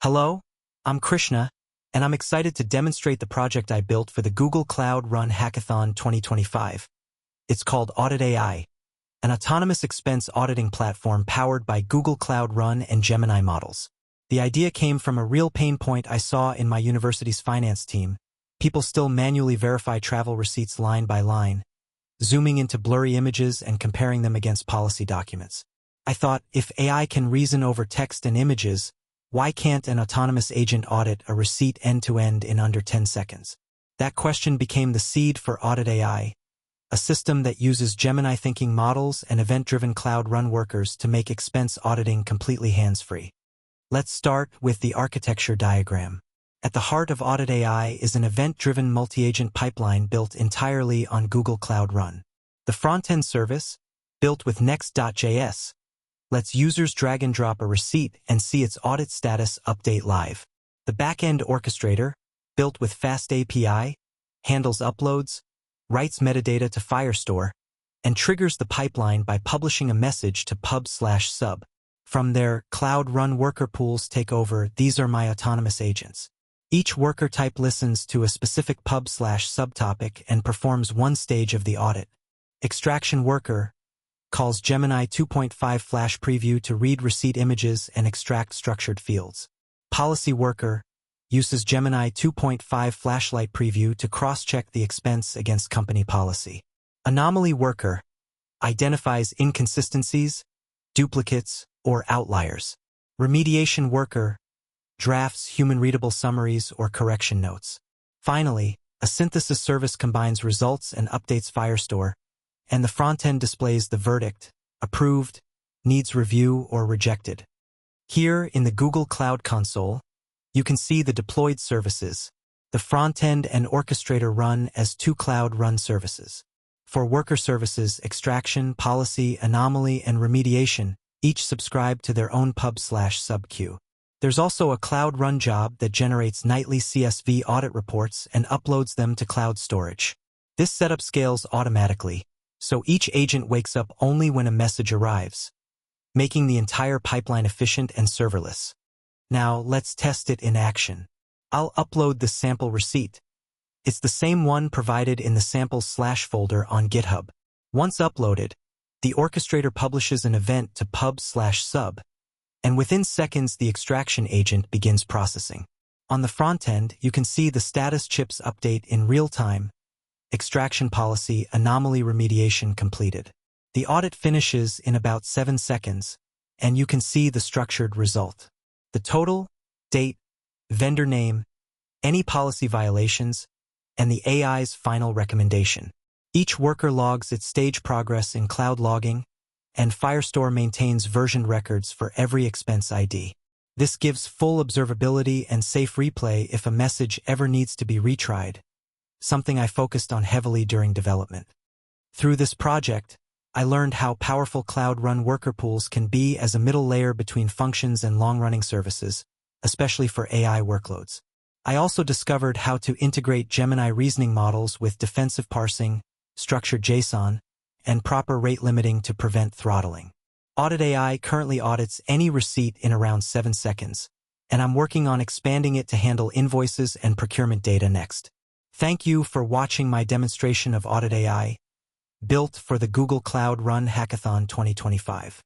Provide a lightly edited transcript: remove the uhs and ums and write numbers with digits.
Hello, I'm Krishna, and I'm excited to demonstrate the project I built for the Google Cloud Run Hackathon 2025. It's called AuditAI, an autonomous expense auditing platform powered by Google Cloud Run and Gemini models. The idea came from a real pain point I saw in my university's finance team. People still manually verify travel receipts line by line, zooming into blurry images and comparing them against policy documents. I thought, if AI can reason over text and images, why can't an autonomous agent audit a receipt end-to-end in under 10 seconds? That question became the seed for AuditAI, a system that uses Gemini thinking models and event-driven cloud run workers to make expense auditing completely hands-free. Let's start with the architecture diagram. At the heart of AuditAI is an event-driven multi-agent pipeline built entirely on Google Cloud Run. The Frontend service, built with Next.js, lets users drag and drop a receipt and see its audit status update live. The Backend Orchestrator, built with FastAPI, handles uploads, writes metadata to Firestore, and triggers the pipeline by publishing a message to pub/sub. From there, Cloud Run worker pools take over. These are my autonomous agents. Each worker type listens to a specific pub/subtopic and performs one stage of the audit. Extraction worker calls Gemini 2.5 Flash Preview to read receipt images and extract structured fields. Policy worker uses Gemini 2.5 Flash-Lite Preview to cross-check the expense against company policy. Anomaly worker identifies inconsistencies, duplicates, or outliers. Remediation worker drafts human-readable summaries or correction notes. Finally, a synthesis service combines results and updates Firestore, and the frontend displays the verdict: approved, needs review, or rejected. Here in the Google Cloud Console, you can see the deployed services. The frontend and Orchestrator run as two Cloud Run services. For worker services, extraction, policy, anomaly, and remediation each subscribe to their own pub/sub queue. There's also a Cloud Run job that generates nightly CSV audit reports and uploads them to cloud storage. This setup scales automatically, so each agent wakes up only when a message arrives, making the entire pipeline efficient and serverless. Now, let's test it in action. I'll upload the sample receipt. It's the same one provided in the samples/ folder on GitHub. Once uploaded, the orchestrator publishes an event to pub/sub, and within seconds the extraction agent begins processing. On the front end, you can see the status chips update in real time. Extraction policy, anomaly remediation completed. The audit finishes in about 7 seconds, and you can see the structured result. The total, date, vendor name, any policy violations, and the AI's final recommendation. Each worker logs its stage progress in cloud logging, and Firestore maintains version records for every expense ID. This gives full observability and safe replay if a message ever needs to be retried, something I focused on heavily during development. Through this project, I learned how powerful Cloud Run worker pools can be as a middle layer between functions and long-running services, especially for AI workloads. I also discovered how to integrate Gemini reasoning models with defensive parsing, structured JSON, and proper rate limiting to prevent throttling. AuditAI currently audits any receipt in around 7 seconds, and I'm working on expanding it to handle invoices and procurement data next. Thank you for watching my demonstration of AuditAI, built for the Google Cloud Run Hackathon 2025.